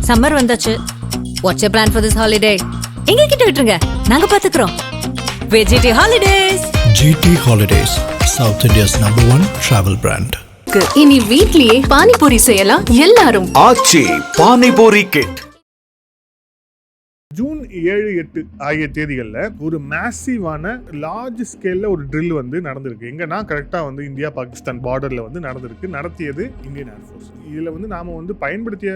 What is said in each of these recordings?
Summer வந்தாச்சு. What's your plan for this holiday? எங்க கிட்ட விட்டுருங்க, நாங்க பாத்துக்கிறோம். VGT holidays. GT Holidays, South India's #1 travel brand. இனி வீட்லயே பானிபூரி செய்யலாம் எல்லாரும். ஆச்சி பானிபூரி கிட். ஜூன் 7, 8 ஆகிய தேதிகளில் ஒரு மேசிவான லார்ஜ் ஸ்கேலில் ஒரு ட்ரில் வந்து நடந்திருக்கு. எங்கன்னா கரெக்டாக வந்து இந்தியா பாகிஸ்தான் பார்டரில் வந்து நடத்தியது இந்தியன் ஏர்ஃபோர்ஸ். இதில் வந்து நாம் வந்து பயன்படுத்திய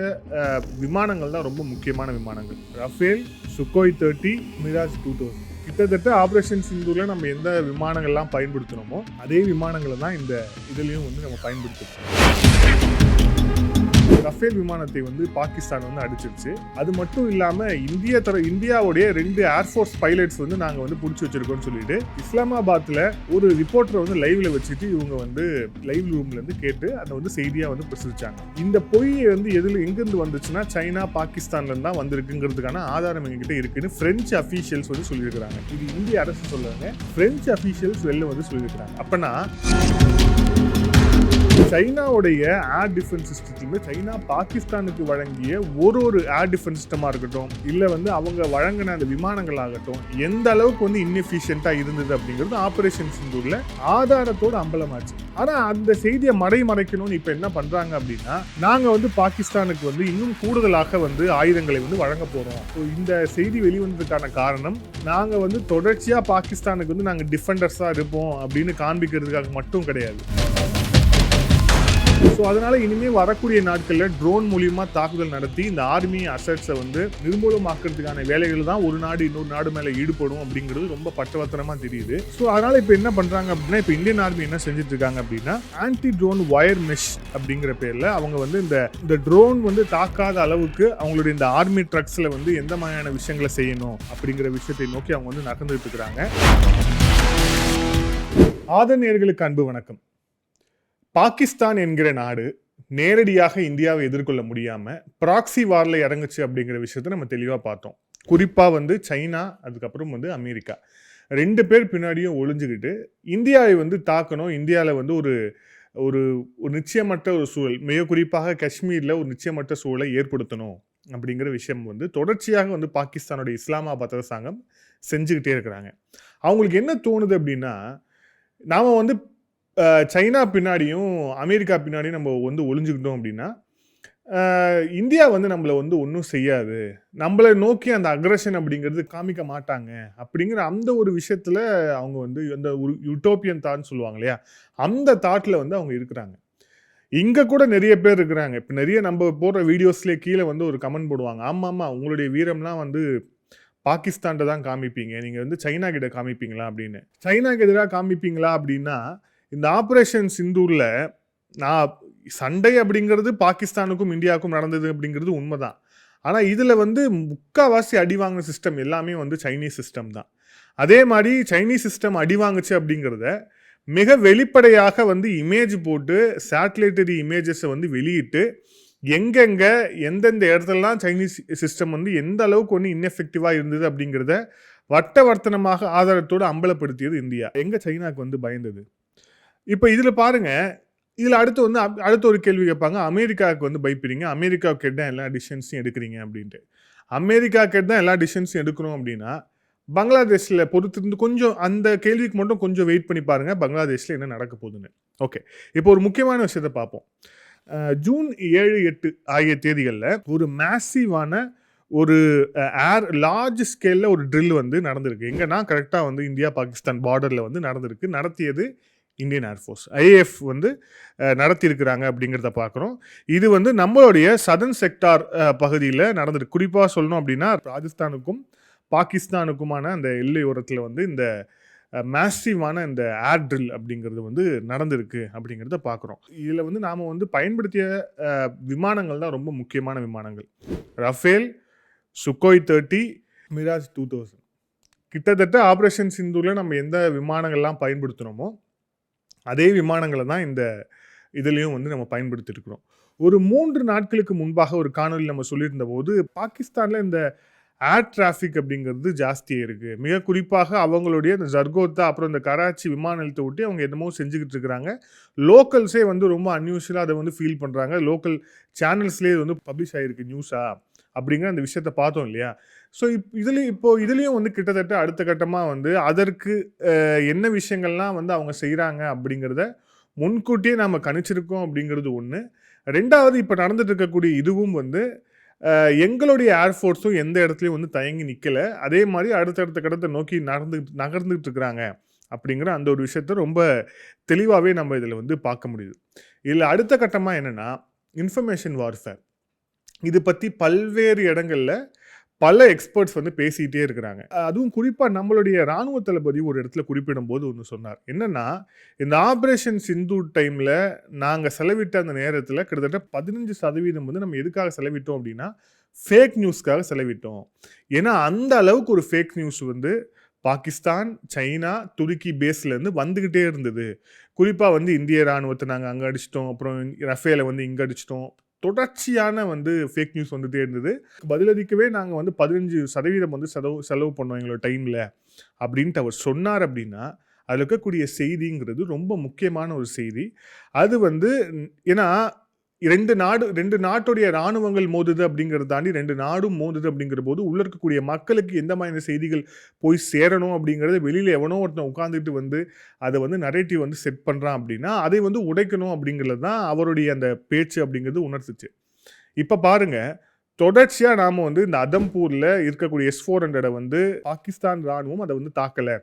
விமானங்கள் தான் ரொம்ப முக்கியமான விமானங்கள். Rafale, Sukhoi 30, Mirage 2000. கிட்டத்தட்ட ஆப்ரேஷன் சிந்தூரில் நம்ம எந்த விமானங்கள்லாம் பயன்படுத்தினோமோ அதே விமானங்களை தான் இந்த இதுலேயும் வந்து நம்ம பயன்படுத்துகிறோம். ரஃபேல் விமானத்தை வந்து பாகிஸ்தான் வந்து அடிச்சிருச்சு. அது மட்டும் இல்லாமல் இந்தியாவுடைய 2 ஏர்ஃபோர்ஸ் பைலட்ஸ் வந்து நாங்கள் வந்து பிடிச்சி வச்சிருக்கோம்னு சொல்லிட்டு இஸ்லாமாபாத்தில் ஒரு ரிப்போர்ட்டரை வந்து லைவ்ல வச்சுட்டு இவங்க வந்து லைவ் ரூம்ல இருந்து கேட்டு அதை வந்து செய்தியாக வந்து பிரசுரிச்சாங்க. இந்த பொய் வந்து எங்கிருந்து வந்துச்சுன்னா சைனா பாகிஸ்தான்ல இருந்து தான் வந்திருக்குங்கிறதுக்கான ஆதாரம் எங்ககிட்ட இருக்குன்னு பிரெஞ்சு அஃபீஷியல்ஸ் வந்து சொல்லியிருக்கிறாங்க. இது இந்திய அரசு சொல்லுவாங்க, பிரெஞ்சு அஃபீஷியல்ஸ் வெளில வந்து சொல்லியிருக்கிறாங்க. அப்பனா சைனாவுடைய ஏர் டிஃபென்ஸ் சிஸ்டத்துமே சைனா பாகிஸ்தானுக்கு வழங்கிய ஒரு ஏர் டிஃபென்ஸ் சிஸ்டமாக இருக்கட்டும், இல்லை வந்து அவங்க வழங்கின அந்த விமானங்கள் ஆகட்டும், எந்த அளவுக்கு வந்து இன்எஃபிஷியண்டாக இருந்தது அப்படிங்கிறது ஆப்ரேஷன் சிந்தூரில் ஆதாரத்தோடு அம்பலமாச்சு. ஆனால் அந்த செய்தியை மறைக்கணும்னு இப்போ என்ன பண்ணுறாங்க அப்படின்னா, நாங்கள் வந்து பாகிஸ்தானுக்கு வந்து இன்னும் கூடுதலாக வந்து ஆயுதங்களை வந்து வழங்க போகிறோம். இந்த செய்தி வெளிவந்ததுக்கான காரணம் நாங்கள் வந்து தொடர்ச்சியாக பாகிஸ்தானுக்கு வந்து நாங்கள் டிஃபெண்டர்ஸாக இருப்போம் அப்படின்னு காண்பிக்கிறதுக்காக மட்டும் கிடையாது. ஸோ அதனால் இனிமேல் வரக்கூடிய நாட்களில் ட்ரோன் மூலியமா தாக்குதல் நடத்தி இந்த ஆர்மி அசட்ஸை வந்து நிர்மூலமாக்குறதுக்கான வேலைகள் தான் ஒரு நாடு இன்னொரு நாடு மேலே ஈடுபடும் அப்படிங்கிறது ரொம்ப பட்டவத்தனமாக தெரியுது. ஸோ அதனால் இப்போ என்ன பண்ணுறாங்க அப்படின்னா, இப்போ இந்தியன் ஆர்மி என்ன செஞ்சுட்டு இருக்காங்க அப்படின்னா, ஆன்டி ட்ரோன் வயர் மெஷ் அப்படிங்கிற பேரில் அவங்க வந்து இந்த ட்ரோன் வந்து தாக்காத அளவுக்கு அவங்களுடைய இந்த ஆர்மி ட்ரக்ஸில் வந்து எந்த மாதிரியான விஷயங்களை செய்யணும் அப்படிங்கிற விஷயத்தை நோக்கி அவங்க வந்து நகர்ந்துட்டு இருக்கிறாங்க. ஆதரநேயர்களுக்கு அன்பு வணக்கம். பாகிஸ்தான் என்கிற நாடு நேரடியாக இந்தியாவை எதிர்கொள்ள முடியாமல் ப்ராக்சி வாரில் இறங்குச்சு அப்படிங்கிற விஷயத்தை நம்ம தெளிவாக பார்த்தோம். குறிப்பாக வந்து சைனா, அதுக்கப்புறம் வந்து அமெரிக்கா 2 பேர் பின்னாடியும் ஒளிஞ்சுக்கிட்டு இந்தியாவை வந்து தாக்கணும், இந்தியாவில் வந்து ஒரு ஒரு நிச்சயமற்ற ஒரு சூழல், மிக குறிப்பாக காஷ்மீரில் ஒரு நிச்சயமற்ற சூழலை ஏற்படுத்தணும் அப்படிங்கிற விஷயம் வந்து தொடர்ச்சியாக வந்து பாகிஸ்தானுடைய இஸ்லாமாபாத் அரசாங்கம் செஞ்சுக்கிட்டே இருக்கிறாங்க. அவங்களுக்கு என்ன தோணுது அப்படின்னா, நாம் வந்து சைனா பின்னாடியும் அமெரிக்கா பின்னாடியும் நம்ம வந்து ஒளிஞ்சுக்கிட்டோம் அப்படின்னா இந்தியா வந்து நம்மளை வந்து ஒன்றும் செய்யாது, நம்மளை நோக்கி அந்த அக்ரஷன் அப்படிங்கிறது காமிக்க மாட்டாங்க அப்படிங்கிற அந்த ஒரு விஷயத்தில் அவங்க வந்து அந்த ஒரு யூட்டோப்பியன் தாட்னு சொல்லுவாங்க இல்லையா, அந்த தாட்டில் வந்து அவங்க இருக்கிறாங்க. இங்கே கூட நிறைய பேர் இருக்கிறாங்க. இப்போ நிறைய நம்ம போடுற வீடியோஸ்லேயே கீழே வந்து ஒரு கமெண்ட் போடுவாங்க, ஆமாம் உங்களுடைய வீரம்லாம் வந்து பாகிஸ்தான்கிட்ட தான் காமிப்பீங்க, நீங்கள் வந்து சைனா கிட்ட காமிப்பீங்களா அப்படின்னு. சைனாக்கு எதிராக காமிப்பீங்களா அப்படின்னா, இந்த ஆப்ரேஷன் சிந்தூரில் நான் சண்டை அப்படிங்கிறது பாகிஸ்தானுக்கும் இந்தியாவுக்கும் நடந்தது அப்படிங்கிறது உண்மைதான். ஆனால் இதில் வந்து முக்கால்வாசி அடி வாங்கின சிஸ்டம் எல்லாமே வந்து சைனீஸ் சிஸ்டம் தான். அதே மாதிரி சைனீஸ் சிஸ்டம் அடி வாங்குச்சு அப்படிங்கிறத மிக வெளிப்படையாக வந்து இமேஜ் போட்டு சேட்டலைட்டரி இமேஜஸை வந்து வெளியிட்டு எங்கெங்கே எந்தெந்த இடத்துலலாம் சைனீஸ் சிஸ்டம் வந்து எந்த அளவுக்கு வந்து இன்எஃபெக்டிவாக இருந்தது அப்படிங்கிறத வர்த்தனமாக ஆதாரத்தோடு அம்பலப்படுத்தியது இந்தியா. எங்கே சைனாக்கு வந்து பயந்தது? இப்போ இதில் பாருங்க, இதில் அடுத்த ஒரு கேள்வி கேட்பாங்க, அமெரிக்காவுக்கு வந்து பயப்படுறீங்க, அமெரிக்காவுக்கு கேட்டு தான் எல்லா டிசிஷன்ஸையும் எடுக்கிறீங்க அப்படின்ட்டு. அமெரிக்காவுக்கு கேட்டு தான் எல்லா டிசிஷன்ஸையும் எடுக்கணும் அப்படின்னா பங்களாதேஷில் பொறுத்திருந்து கொஞ்சம் அந்த கேள்விக்கு மட்டும் கொஞ்சம் வெயிட் பண்ணி பாருங்கள், பங்களாதேஷில் என்ன நடக்க போகுதுன்னு. ஓகே, இப்போ ஒரு முக்கியமான விஷயத்தை பார்ப்போம். ஜூன் 7, 8 ஆகிய தேதிகளில் ஒரு மேசிவான ஒரு லார்ஜ் ஸ்கேலில் ஒரு ட்ரில் வந்து நடந்திருக்கு. எங்கன்னா கரெக்டாக வந்து இந்தியா பாகிஸ்தான் பார்டரில் வந்து நடத்தியது இந்தியன் ஏர்ஃபோர்ஸ், IAF வந்து நடத்தியிருக்கிறாங்க அப்படிங்கிறத பார்க்குறோம். இது வந்து நம்மளுடைய சதர்ன் செக்டார் பகுதியில் நடந்திருக்கு. குறிப்பாக சொல்லணும் அப்படின்னா, ராஜஸ்தானுக்கும் பாகிஸ்தானுக்குமான அந்த எல்லையோரத்தில் வந்து இந்த மேசிவான இந்த ஏர் ட்ரில் அப்படிங்கிறது வந்து நடந்திருக்கு அப்படிங்கிறத பார்க்குறோம். இதில் வந்து நாம் வந்து பயன்படுத்திய விமானங்கள் தான் ரொம்ப முக்கியமான விமானங்கள். Rafale, Sukhoi 30, Mirage 2000. கிட்டத்தட்ட ஆப்ரேஷன் சிந்தூரில் நம்ம எந்த விமானங்கள்லாம் பயன்படுத்தினோமோ அதே விமானங்களை தான் இந்த இதுலேயும் வந்து நம்ம பயன்படுத்தியிருக்கிறோம். ஒரு 3 நாட்களுக்கு முன்பாக ஒரு காணொலி நம்ம சொல்லியிருந்த போது, பாகிஸ்தானில் இந்த ஏர் டிராஃபிக் அப்படிங்கிறது ஜாஸ்தியாக இருக்குது. மிக குறிப்பாக அவங்களுடைய இந்த ஜர்கோத்தா அப்புறம் இந்த கராச்சி விமான நிலையத்தை ஒட்டி அவங்க என்னமோ செஞ்சுக்கிட்டு இருக்கிறாங்க. லோக்கல்ஸே வந்து ரொம்ப அன்யூஷுவலாக அதை வந்து ஃபீல் பண்ணுறாங்க. லோக்கல் சேனல்ஸ்லேயே இது வந்து பப்ளிஷ் ஆகிருக்கு நியூஸா அப்படிங்கிற அந்த விஷயத்த பார்த்தோம் இல்லையா? ஸோ இதுலேயும் வந்து கிட்டத்தட்ட அடுத்த கட்டமாக வந்து அதற்கு என்ன விஷயங்கள்லாம் வந்து அவங்க செய்கிறாங்க அப்படிங்கிறத முன்கூட்டியே நாம் கணிச்சிருக்கோம் அப்படிங்கிறது ஒன்று. ரெண்டாவது, இப்போ நடந்துட்டு இருக்கக்கூடிய இதுவும் வந்து எங்களுடைய ஏர்ஃபோர்ஸும் எந்த இடத்துலையும் வந்து தயங்கி நிற்கலை. அதே மாதிரி அடுத்தடுத்த கடத்தை நோக்கி நகர்ந்துட்டு இருக்கிறாங்க அப்படிங்கிற அந்த ஒரு விஷயத்த ரொம்ப தெளிவாகவே நம்ம இதில் வந்து பார்க்க முடியுது. இதில் அடுத்த கட்டமாக என்னென்னா இன்ஃபர்மேஷன் வார்ஃபேர். இது பற்றி பல்வேறு இடங்களில் பல எக்ஸ்பர்ட்ஸ் வந்து பேசிகிட்டே இருக்கிறாங்க. அதுவும் குறிப்பாக நம்மளுடைய இராணுவ தளபதி ஒரு இடத்துல குறிப்பிடும் போது ஒன்று சொன்னார். என்னென்னா, இந்த ஆப்ரேஷன் சிந்தூர் டைமில் நாங்கள் செலவிட்ட அந்த நேரத்தில் கிட்டத்தட்ட 15% வந்து நம்ம எதுக்காக செலவிட்டோம் அப்படின்னா ஃபேக் நியூஸ்க்காக செலவிட்டோம். ஏன்னா அந்த அளவுக்கு ஒரு ஃபேக் நியூஸ் வந்து பாகிஸ்தான், சைனா, துருக்கி பேஸ்லேருந்து வந்துக்கிட்டே இருந்தது. குறிப்பாக வந்து இந்திய இராணுவத்தை நாங்கள் அங்கே அடிச்சிட்டோம், அப்புறம் ரஃபேலை வந்து இங்கே அடிச்சிட்டோம், தொடர்ச்சியான வந்து ஃபேக் நியூஸ் வந்துகிட்டே இருந்தது. பதிலளிக்கவே நாங்கள் வந்து 15% வந்து செலவு பண்ணோம் எங்களோட டைமில் அப்படின்ட்டு அவர் சொன்னார். அப்படின்னா அதில் இருக்கக்கூடிய செய்திங்கிறது ரொம்ப முக்கியமான ஒரு செய்தி. அது வந்து ஏன்னா ரெண்டு நாட்டுடைய இராணுவங்கள் மோதுது அப்படிங்கிறத தாண்டி 2 நாடும் மோதுது அப்படிங்கிற போது உள்ள இருக்கக்கூடிய மக்களுக்கு எந்த மாதிரி செய்திகள் போய் சேரணும் அப்படிங்கிறது வெளியில் எவனோ ஒருத்தன் உட்காந்துட்டு வந்து அதை வந்து நரேட்டிவ் வந்து செட் பண்ணுறான் அப்படின்னா அதை வந்து உடைக்கணும் அப்படிங்கிறது தான் அவருடைய அந்த பேச்சு அப்படிங்கிறது உணர்த்துச்சு. இப்போ பாருங்க, தொடர்ச்சியாக நாம் வந்து இந்த அதம்பூரில் இருக்கக்கூடிய S-400 வந்து பாகிஸ்தான் இராணுவம் அதை வந்து தாக்கலை,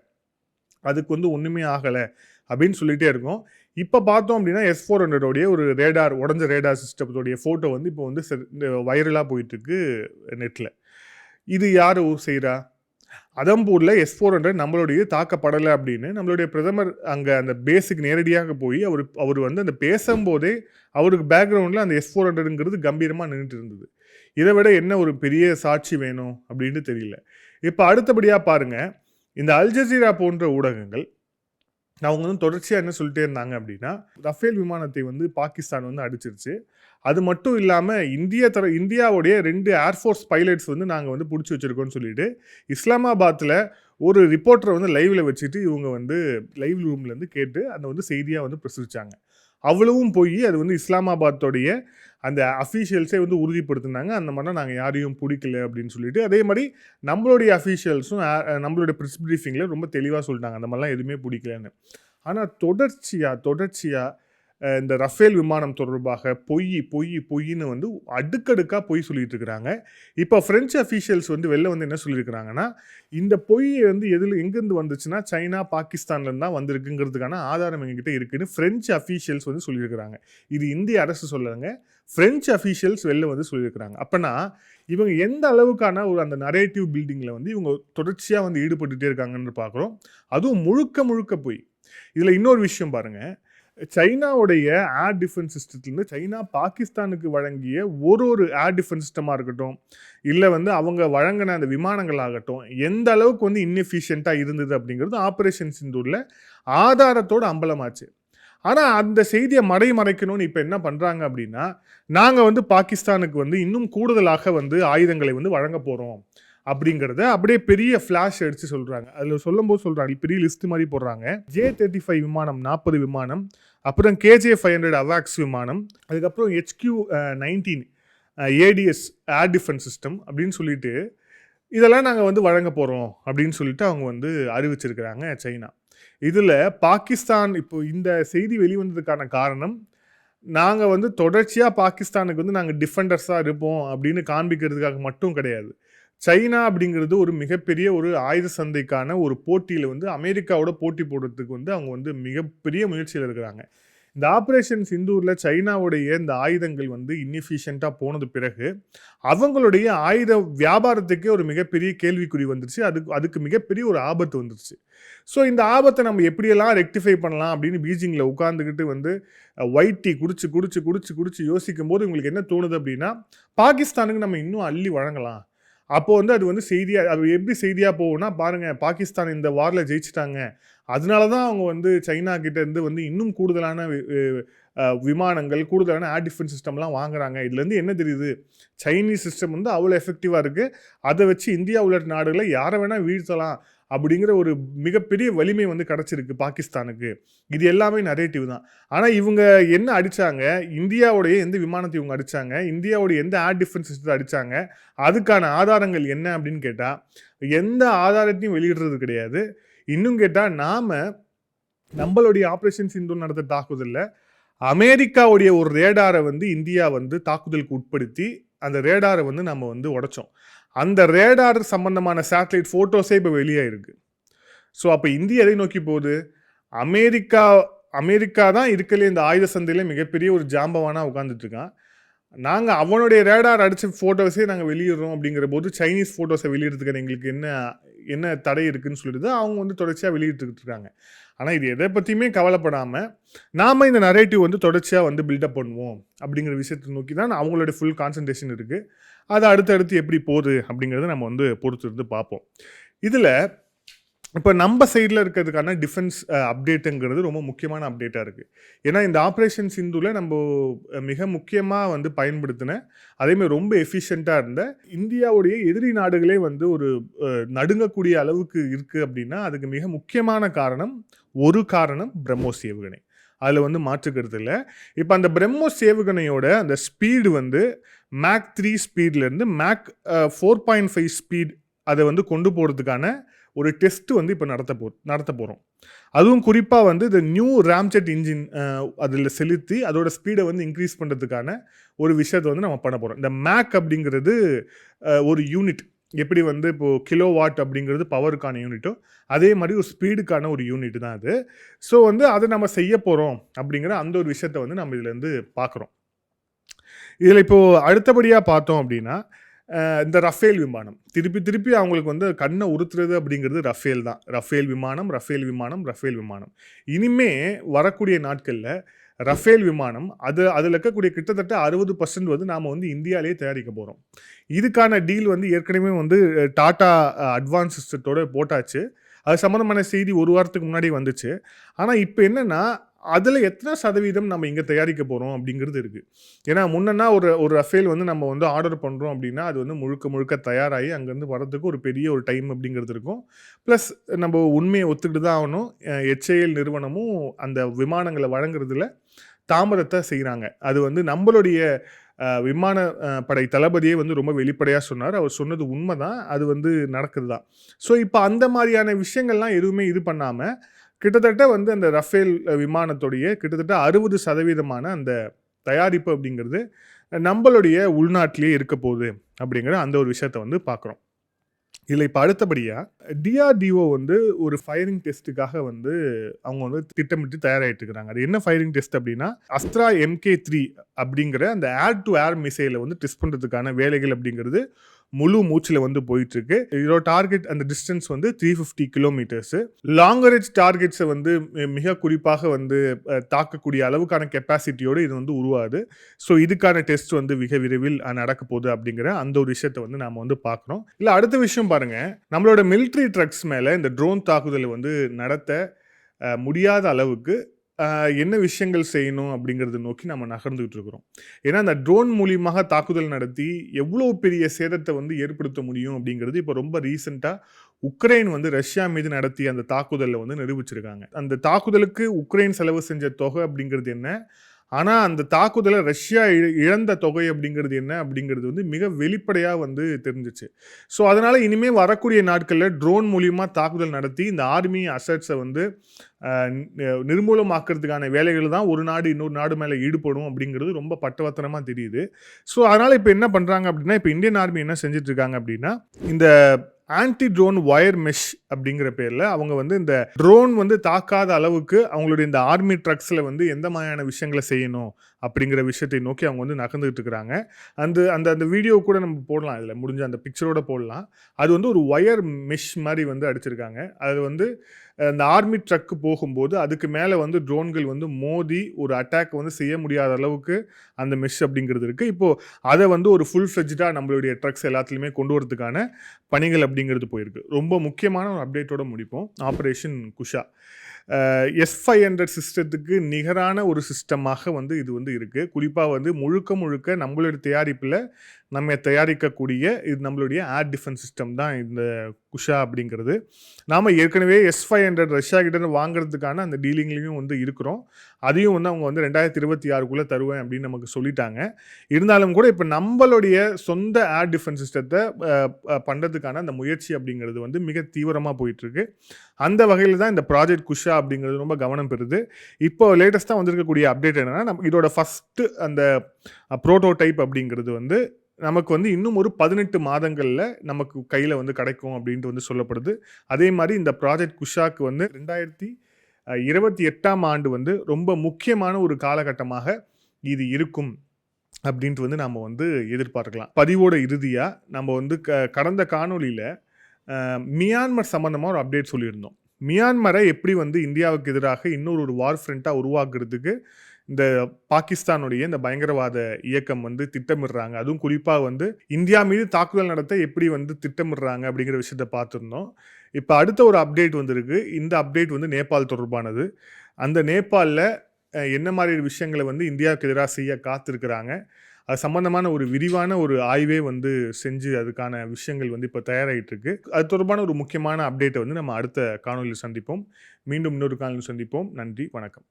அதுக்கு வந்து ஒன்றுமே ஆகலை அப்படின்னு சொல்லிகிட்டே இருக்கோம். இப்போ பார்த்தோம் அப்படின்னா S-400 ஒரு உடஞ்ச ரேடார் சிஸ்டத்தோடைய ஃபோட்டோ வந்து இப்போ வந்து வைரலாக போயிட்டுருக்கு நெட்டில். இது யார் செய்கிறா? அதம்பூரில் S-400 நம்மளுடைய தாக்கப்படலை அப்படின்னு நம்மளுடைய பிரதமர் அங்கே அந்த பேஸுக்கு நேரடியாக போய் அவர் வந்து அந்த பேசும்போதே அவருக்கு பேக்ரவுண்டில் அந்த S-400ங்கிறது கம்பீரமாக நின்றுட்டு இருந்தது. இதை விட என்ன ஒரு பெரிய சாட்சி வேணும் அப்படின்னு தெரியல. இப்போ அடுத்தபடியாக பாருங்கள், இந்த அல் ஜசீரா போன்ற ஊடகங்கள் அவங்க வந்து தொடர்ச்சியாக என்ன சொல்லிட்டே இருந்தாங்க அப்படின்னா, ரஃபேல் விமானத்தை வந்து பாகிஸ்தான் வந்து அடிச்சிருச்சு. அது மட்டும் இல்லாமல் இந்தியாவுடைய 2 ஏர்ஃபோர்ஸ் பைலட்ஸ் வந்து நாங்கள் வந்து பிடிச்சி வச்சுருக்கோன்னு சொல்லிட்டு இஸ்லாமாபாத்தில் ஒரு ரிப்போர்ட்டரை வந்து லைவில் வச்சுட்டு இவங்க வந்து லைவ் ரூம்லேருந்து கேட்டு அதை வந்து செய்தியாக வந்து பிரசுரிச்சாங்க. அவ்வளவும் போய் அது வந்து இஸ்லாமாபாத்தோடைய அந்த அஃபீஷியல்ஸே வந்து உறுதிப்படுத்தினாங்க, அந்த மாதிரிலாம் நாங்கள் யாரையும் பிடிக்கல அப்படின்னு சொல்லிட்டு. அதே மாதிரி நம்மளுடைய அஃபீஷியல்ஸும் நம்மளுடைய ப்ரெஸ் ப்ரீஃபிங்கில் ரொம்ப தெளிவாக சொல்லிட்டாங்க அந்த மாதிரிலாம் எதுவுமே பிடிக்கலன்னு. ஆனால் தொடர்ச்சியாக இந்த ரஃபேல் விமானம் தொடர்பாக பொய்ன்னு வந்து அடுக்கடுக்காக பொய் சொல்லிட்டு இருக்கிறாங்க. இப்போ ஃப்ரெஞ்சு அஃபீஷியல்ஸ் வந்து வெளில வந்து என்ன சொல்லியிருக்கிறாங்கன்னா, இந்த பொய் வந்து எங்கேருந்து வந்துச்சுன்னா சைனா, பாகிஸ்தான்லேருந்து தான் வந்திருக்குங்கிறதுக்கான ஆதாரம் எங்ககிட்ட இருக்குன்னு ஃப்ரெஞ்சு அஃபீஷியல்ஸ் வந்து சொல்லியிருக்கிறாங்க. இது இந்திய அரசு சொல்லலைங்க, ஃப்ரெஞ்சு அஃபீஷியல்ஸ் வெளில வந்து சொல்லியிருக்கிறாங்க. அப்போனா இவங்க எந்த அளவுக்கான ஒரு அந்த நரேட்டிவ் பில்டிங்கில் வந்து இவங்க தொடர்ச்சியாக வந்து ஈடுபட்டுகிட்டே இருக்காங்கன்னு பார்க்குறோம். அதுவும் முழுக்க பொய். இதில் இன்னொரு விஷயம் பாருங்கள், சைனாவுடைய ஏர் டிஃபென்ஸ் சிஸ்டத்துலேருந்து சைனா பாகிஸ்தானுக்கு வழங்கிய ஒரு ஏர் டிஃபென்ஸ் சிஸ்டமாக இருக்கட்டும், இல்லை வந்து அவங்க வழங்கின அந்த விமானங்கள் ஆகட்டும், எந்த அளவுக்கு வந்து இன்எஃபிஷியண்ட்டாக இருந்தது அப்படிங்கிறது ஆப்ரேஷன் சிந்தூரில் ஆதாரத்தோடு அம்பலமாச்சு. ஆனால் அந்த செய்தியை மறைக்கணும்னு இப்போ என்ன பண்ணுறாங்க அப்படின்னா, நாங்கள் வந்து பாகிஸ்தானுக்கு வந்து இன்னும் கூடுதலாக வந்து ஆயுதங்களை வந்து வழங்க போகிறோம் அப்படிங்கிறத அப்படியே பெரிய ஃப்ளாஷ் அடித்து சொல்கிறாங்க. அதில் சொல்லும்போது சொல்கிறாங்க, பெரிய லிஸ்ட் மாதிரி போடுறாங்க. J-35 விமானம் 40 விமானம், அப்புறம் KJ-500 அவாக்ஸ் விமானம், அதுக்கப்புறம் HQ-19 ADS air defence system அப்படின்னு சொல்லிட்டு இதெல்லாம் நாங்கள் வந்து வழங்க போகிறோம் அப்படின்னு சொல்லிட்டு அவங்க வந்து அறிவிச்சிருக்கிறாங்க சைனா. இதில் பாகிஸ்தான் இப்போ இந்த செய்தி வெளிவந்ததுக்கான காரணம், நாங்கள் வந்து தொடர்ச்சியாக பாகிஸ்தானுக்கு வந்து நாங்கள் டிஃபெண்டர்ஸாக இருப்போம் அப்படின்னு காண்பிக்கிறதுக்காக மட்டும் கிடையாது. சைனா அப்படிங்கிறது ஒரு மிகப்பெரிய ஒரு ஆயுத சந்தைக்கான ஒரு போட்டியில் வந்து அமெரிக்காவோட போட்டி போடுறதுக்கு வந்து அவங்க வந்து மிகப்பெரிய முயற்சியில் இருக்கிறாங்க. இந்த ஆப்ரேஷன் சிந்தூரில் சைனாவுடைய இந்த ஆயுதங்கள் வந்து இன்எஃபிஷியண்ட்டாக போனது பிறகு அவங்களுடைய ஆயுத வியாபாரத்துக்கே ஒரு மிகப்பெரிய கேள்விக்குறி வந்துருச்சு. அதுக்கு மிகப்பெரிய ஒரு ஆபத்து வந்துருச்சு. ஸோ இந்த ஆபத்தை நம்ம எப்படியெல்லாம் ரெக்டிஃபை பண்ணலாம் அப்படின்னு பீஜிங்கில் உட்காந்துக்கிட்டு வந்து ஒயிட் டீ குடிச்சு யோசிக்கும் போது உங்களுக்கு என்ன தோணுது அப்படின்னா, பாகிஸ்தானுக்கு நம்ம இன்னும் அள்ளி வழங்கலாம். அப்போது வந்து அது வந்து செய்தியாக, அது எப்படி செய்தியாக போகும்னா, பாருங்கள் பாகிஸ்தான் இந்த வாரில் ஜெயிச்சிட்டாங்க அதனால தான் அவங்க வந்து சைனா கிட்ட இருந்து வந்து இன்னும் கூடுதலான விமானங்கள், கூடுதலான ஏர் டிஃபென்ஸ் சிஸ்டம்லாம் வாங்குறாங்க. இதுலேருந்து என்ன தெரியுது, சைனீஸ் சிஸ்டம் வந்து அவ்வளோ எஃபெக்டிவாக இருக்குது, அதை வச்சு இந்தியா உள்ளிட்ட நாடுகளை யாரை வேணால் வீழ்த்தலாம் அப்படிங்கிற ஒரு மிகப்பெரிய வலிமை வந்து கிடச்சிருக்கு பாகிஸ்தானுக்கு. இது எல்லாமே நரேட்டிவ் தான். ஆனால் இவங்க என்ன அடித்தாங்க, இந்தியாவுடைய எந்த விமானத்தை இவங்க அடித்தாங்க, இந்தியாவுடைய எந்த ஏர் டிஃபென்ஸ் சிஸ்டத்தை அடித்தாங்க, அதுக்கான ஆதாரங்கள் என்ன அப்படின்னு கேட்டால் எந்த ஆதாரத்தையும் வெளியிடுறது கிடையாது. இன்னும் கேட்டால் நம்மளுடைய ஆப்ரேஷன் சிந்தூர் நடந்த தாக்குதலில் அமெரிக்காவுடைய ஒரு ரேடாரை வந்து இந்தியா வந்து தாக்குதலுக்கு உட்படுத்தி அந்த ரேடாரை வந்து நம்ம வந்து உடைச்சோம். அந்த ரேடார் சம்பந்தமான சேட்டலைட் ஃபோட்டோஸே இப்போ வெளியாயிருக்கு. ஸோ அப்போ இந்தியா எதை நோக்கி போகுது, அமெரிக்கா தான் இருக்கலே இந்த ஆயுத சந்தையில் மிகப்பெரிய ஒரு ஜாம்பவானாக உட்காந்துட்டு இருக்கான். நாங்கள் அவனுடைய ரேடார் அடித்த ஃபோட்டோஸே நாங்கள் வெளியிடுறோம் அப்படிங்கிற போது சைனீஸ் ஃபோட்டோஸை வெளியிடுறதுக்கு எங்களுக்கு என்ன தடை இருக்குதுன்னு சொல்லிட்டு அவங்க வந்து தொடர்ச்சியாக வெளியிட்டுக்கிட்டு இருக்காங்க. ஆனால் இது எதை பற்றியுமே கவலைப்படாமல் நாம் இந்த நரேட்டிவ் வந்து தொடர்ச்சியாக வந்து பில்டப் பண்ணுவோம் அப்படிங்கிற விஷயத்தை நோக்கி தான் அவங்களோட ஃபுல் கான்சன்ட்ரேஷன் இருக்குது. அது அடுத்தடுத்து எப்படி போகுது அப்படிங்கிறத நம்ம வந்து பொறுத்து இருந்து பார்ப்போம். இதில் இப்போ நம்ம சைடில் இருக்கிறதுக்கான டிஃபென்ஸ் அப்டேட்டுங்கிறது ரொம்ப முக்கியமான அப்டேட்டாக இருக்குது. ஏன்னா இந்த ஆப்ரேஷன் சிந்தூரில் நம்ம மிக முக்கியமாக வந்து பயன்படுத்தின, அதேமாதிரி ரொம்ப எஃபிஷியண்ட்டாக இருந்த இந்தியாவுடைய எதிரி நாடுகளே வந்து ஒரு நடுங்கக்கூடிய அளவுக்கு இருக்குது அப்படின்னா அதுக்கு மிக முக்கியமான காரணம் பிரம்மோஸ் ஏவுகணை. அதில் வந்து மாற்றுக்கிறது இல்லை. இப்போ அந்த பிரம்மோஸ் ஏவுகணையோட அந்த ஸ்பீடு வந்து மேக் 3 ஸ்பீட்லேருந்து மேக் 4.5 ஸ்பீட் அதை வந்து கொண்டு போகிறதுக்கான ஒரு டெஸ்ட் வந்து இப்போ நடத்த போகிறோம். அதுவும் குறிப்பாக வந்து இந்த நியூ ராம்ஜெட் இன்ஜின் அதில் செலுத்தி அதோட ஸ்பீடை வந்து இன்க்ரீஸ் பண்ணுறதுக்கான ஒரு விஷயத்தை வந்து நம்ம பண்ண போகிறோம். இந்த மேக் அப்படிங்கிறது ஒரு யூனிட், எப்படி வந்து இப்போது கிலோ வாட் அப்படிங்கிறது பவருக்கான யூனிட்டோ அதே மாதிரி ஒரு ஸ்பீடுக்கான ஒரு யூனிட் தான் அது. ஸோ வந்து அதை நம்ம செய்ய போகிறோம் அப்படிங்கிற அந்த ஒரு விஷயத்தை வந்து நம்ம இதுலேருந்து பார்க்குறோம். இதில் இப்போது அடுத்தபடியாக பார்த்தோம் அப்படின்னா இந்த ரஃபேல் விமானம் திருப்பி அவங்களுக்கு வந்து கண்ணை உறுத்துறது அப்படிங்கிறது ரஃபேல் விமானம். இனிமே வரக்கூடிய நாட்களில் ரஃபேல் விமானம் அதில் இருக்கக்கூடிய கிட்டத்தட்ட 60% வந்து நாம் வந்து இந்தியாவிலே தயாரிக்க போகிறோம். இதுக்கான டீல் வந்து ஏற்கனவே வந்து டாடா அட்வான்ஸ் சிஸ்டத்தோடு போட்டாச்சு. அது சம்மந்தமான செய்தி ஒரு வாரத்துக்கு முன்னாடி வந்துச்சு. ஆனால் இப்போ என்னென்னா அதில் எத்தனை சதவீதம் நம்ம இங்கே தயாரிக்க போகிறோம் அப்படிங்கிறது இருக்குது. ஏன்னா முன்னா ஒரு ரஃபேல் வந்து நம்ம வந்து ஆர்டர் பண்ணுறோம் அப்படின்னா அது வந்து முழுக்க தயாராகி அங்கேருந்து வரதுக்கு ஒரு பெரிய ஒரு டைம் அப்படிங்கிறது இருக்கும். ப்ளஸ் நம்ம உண்மையை ஒத்துக்கிட்டு தான் ஆகணும். HAL நிறுவனமும் அந்த விமானங்களை வழங்குறதுல தாமதத்தை செய்கிறாங்க. அது வந்து நம்மளுடைய விமான படை தளபதியே வந்து ரொம்ப வெளிப்படையாக சொன்னார். அவர் சொன்னது உண்மை தான், அது வந்து நடக்குது தான். ஸோ இப்போ அந்த மாதிரியான விஷயங்கள்லாம் எதுவுமே இது பண்ணாமல் கிட்டத்தட்ட வந்து அந்த ரஃபேல் விமானத்துடைய கிட்டத்தட்ட 60% அந்த தயாரிப்பு அப்படிங்கிறது நம்மளுடைய உள்நாட்டிலேயே இருக்க போகுது அப்படிங்கிற அந்த ஒரு விஷயத்தை வந்து பார்க்குறோம். இதில் இப்போ அடுத்தபடியாக DRDO வந்து ஒரு ஃபயரிங் டெஸ்ட்டுக்காக வந்து அவங்க வந்து திட்டமிட்டு தயாராகிட்டு இருக்கிறாங்க. அது என்ன ஃபயரிங் டெஸ்ட் அப்படின்னா அஸ்த்ரா MK3 அப்படிங்கிற அந்த ஏர் டு ஏர் மிசைலை வந்து டெஸ்ட் பண்ணுறதுக்கான வேலைகள் அப்படிங்கிறது முழு மூச்சில் வந்து போயிட்டுருக்கு. இதோட டார்கெட் அந்த டிஸ்டன்ஸ் வந்து 350 கிலோமீட்டர்ஸு. லாங்கர் ரேஞ்ச் டார்கெட்ஸை வந்து மிக குறிப்பாக வந்து தாக்கக்கூடிய அளவுக்கான கெப்பாசிட்டியோடு இது வந்து உருவாது. ஸோ இதுக்கான டெஸ்ட் வந்து மிக விரைவில் நடக்க போகுது அப்படிங்கிற அந்த ஒரு விஷயத்தை வந்து நாம் வந்து பார்க்குறோம். இல்லை அடுத்த விஷயம் பாருங்கள், நம்மளோட மிலிட்ரி ட்ரக்ஸ் மேலே இந்த ட்ரோன் தாக்குதலை வந்து நடத்த முடியாத அளவுக்கு என்ன விஷயங்கள் செய்யணும் அப்படிங்கிறத நோக்கி நம்ம நகர்ந்துகிட்டு இருக்கிறோம். ஏன்னா அந்த ட்ரோன் மூலியமாக தாக்குதல் நடத்தி எவ்வளோ பெரிய சேதத்தை வந்து ஏற்படுத்த முடியும் அப்படிங்கிறது இப்போ ரொம்ப ரீசெண்டாக உக்ரைன் வந்து ரஷ்யா மீது நடத்திய அந்த தாக்குதலில் வந்து நிரூபிச்சிருக்காங்க. அந்த தாக்குதலுக்கு உக்ரைன் செலவு செஞ்ச தொகை அப்படிங்கிறது என்ன, ஆனால் அந்த தாக்குதலை ரஷ்யா இழந்த தொகை அப்படிங்கிறது என்ன அப்படிங்கிறது வந்து மிக வெளிப்படையாக வந்து தெரிஞ்சிச்சு. ஸோ அதனால் இனிமேல் வரக்கூடிய நாட்களில் ட்ரோன் மூலியமாக தாக்குதல் நடத்தி இந்த ஆர்மி அசட்ஸை வந்து நிர்மூலமாக்குறதுக்கான வேலைகள் தான் ஒரு நாடு இன்னொரு நாடு மேலே ஈடுபடும் அப்படிங்கிறது ரொம்ப பட்டவத்தனமாக தெரியுது. ஸோ அதனால் இப்போ என்ன பண்ணுறாங்க அப்படின்னா, இப்போ இந்தியன் ஆர்மி என்ன செஞ்சிட்ருக்காங்க அப்படின்னா இந்த ஆன்டி ட்ரோன் வயர் மெஷ் அப்படிங்கிற பேரில் அவங்க வந்து இந்த ட்ரோன் வந்து தாக்காத அளவுக்கு அவங்களுடைய இந்த ஆர்மி ட்ரக்ஸில் வந்து எந்த மாதிரியான விஷயங்களை செய்யணும் அப்படிங்கிற விஷயத்தை நோக்கி அவங்க வந்து நகர்ந்துகிட்டு இருக்கிறாங்க. அந்த அந்த அந்த வீடியோ கூட நம்ம போடலாம், இதில் முடிஞ்ச அந்த பிக்சரோட போடலாம். அது வந்து ஒரு ஒயர் மெஷ் மாதிரி வந்து அடிச்சிருக்காங்க. அது வந்து அந்த ஆர்மி ட்ரக்கு போகும்போது அதுக்கு மேலே வந்து ட்ரோன்கள் வந்து மோதி ஒரு அட்டாக் வந்து செய்ய முடியாத அளவுக்கு அந்த மெஷ் அப்படிங்கிறது இருக்குது. இப்போது அதை வந்து ஒரு ஃபுல் ஃப்ளெஜ்டாக நம்மளுடைய ட்ரக்ஸ் எல்லாத்துலேயுமே கொண்டு வரதுக்கான பணிகள் அப்படிங்கிறது போயிருக்கு. ரொம்ப முக்கியமான ஒரு அப்டேட்டோட முடிப்போம். ஆப்ரேஷன் குஷா S-500 சிஸ்டத்துக்கு நிகரான ஒரு சிஸ்டமாக வந்து இது வந்து இருக்குது. குறிப்பாக வந்து முழுக்க முழுக்க நம்மளுடைய தயாரிப்பில் நம்ம தயாரிக்கக்கூடிய இது நம்மளுடைய ஏர் டிஃபென்ஸ் சிஸ்டம் தான் இந்த குஷா அப்படிங்கிறது. நாம் ஏற்கனவே S-500 ரஷ்யா கிட்ட வாங்குறதுக்கான அந்த டீலிங்லேயும் வந்து இருக்கிறோம். அதையும் வந்து அவங்க வந்து 2026 தருவேன் அப்படின்னு நமக்கு சொல்லிட்டாங்க. இருந்தாலும் கூட இப்போ நம்மளுடைய சொந்த ஏர் டிஃபென்ஸ் சிஸ்டத்தை பண்ணுறதுக்கான அந்த முயற்சி அப்படிங்கிறது வந்து மிக தீவிரமாக போயிட்டுருக்கு. அந்த வகையில் தான் இந்த ப்ராஜெக்ட் குஷா அப்படிங்கிறது ரொம்ப கவனம் பெறுது. இப்போ லேட்டஸ்ட்டாக வந்திருக்கக்கூடிய அப்டேட் என்னென்னா, நம்ம இதோட ஃபஸ்ட்டு அந்த ப்ரோட்டோடைப் அப்படிங்கிறது வந்து நமக்கு வந்து இன்னும் ஒரு 18 மாதங்களில் நமக்கு கையில் வந்து கிடைக்கும் அப்படின்ட்டு வந்து சொல்லப்படுது. அதே மாதிரி இந்த ப்ராஜெக்ட் குஷாக்கு வந்து 2028ஆம் ஆண்டு வந்து ரொம்ப முக்கியமான ஒரு காலகட்டமாக இது இருக்கும் அப்படின்ட்டு வந்து நம்ம வந்து எதிர்பார்க்கலாம். பதிவோட இறுதியாக நம்ம வந்து கடந்த காணொலியில் மியான்மர் சம்மந்தமாக ஒரு அப்டேட் சொல்லியிருந்தோம். மியான்மரை எப்படி வந்து இந்தியாவுக்கு எதிராக இன்னொரு வார் ஃப்ரண்ட்டாக உருவாக்குறதுக்கு இந்த பாகிஸ்தானுடைய இந்த பயங்கரவாத இயக்கம் வந்து திட்டமிடுறாங்க. அதுவும் குறிப்பாக வந்து இந்தியா மீது தாக்குதல் நடத்த எப்படி வந்து திட்டமிடுறாங்க அப்படிங்கிற விஷயத்தை பார்த்துருந்தோம். இப்போ அடுத்த ஒரு அப்டேட் வந்திருக்கு. இந்த அப்டேட் வந்து நேபாள் தொடர்பானது. அந்த நேபாளில் என்ன மாதிரி விஷயங்களை வந்து இந்தியாவுக்கு எதிராக செய்ய காத்திருக்கிறாங்க, அது சம்பந்தமான ஒரு விரிவான ஒரு ஆய்வே வந்து செஞ்சு அதுக்கான விஷயங்கள் வந்து இப்போ தயாராகிட்டு இருக்கு. அது தொடர்பான ஒரு முக்கியமான அப்டேட்டை வந்து நம்ம அடுத்த காணொலியில் சந்திப்போம். மீண்டும் இன்னொரு காணொலியில் சந்திப்போம். நன்றி, வணக்கம்.